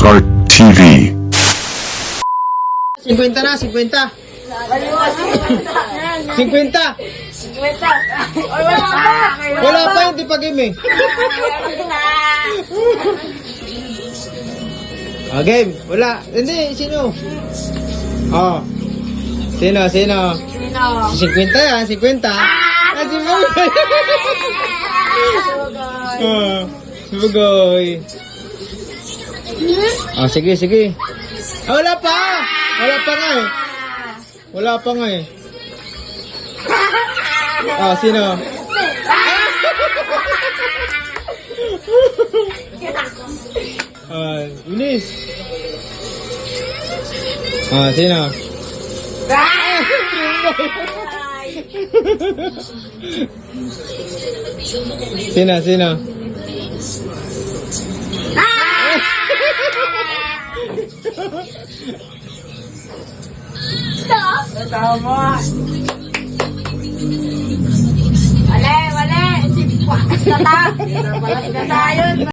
Art TV. 50 na, 50. 50. Wala pa, hindi pa game eh. Game. Wala. Hindi, sino? Sino? Si 50 yan, 50. Si Bugoy. Si Bugoy. Sige. Wala pa! Wala pa nga eh. Sino? Bilis. Sino? Sino? Tama. Wala. Sinata. Wala tayo.